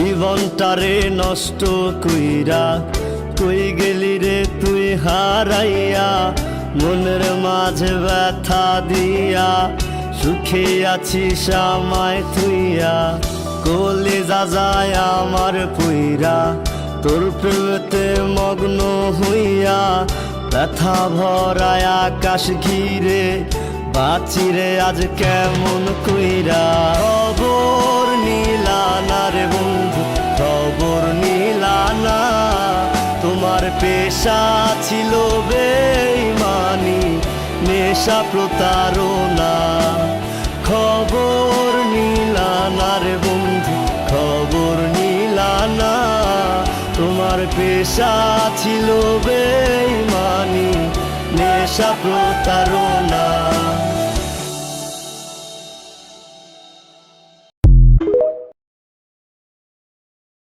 জীবনটারে নষ্ট কইরা কই গেলি রে তুই হারাইয়া, মনের মাঝে ব্যথা দিয়া সুখে আছিস আমায় থুইয়া। কলিজা যায় আমার পুইরা তোর প্রেমেতে মগ্ন হইয়া, ব্যথা ভরায় আকাশ ঘিরে বাঁচিরে আজ কেমন কইরা। খবর নিলা না রে বন্ধু, খবর নিলা না, তোমার পেশা ছিল বেঈমানি, নেশা প্রতারণা। খবর নিলা না রে বন্ধু, খবর নিলা না, তোমার পেশা ছিল বেঈমানি, নেশা প্রতারণা।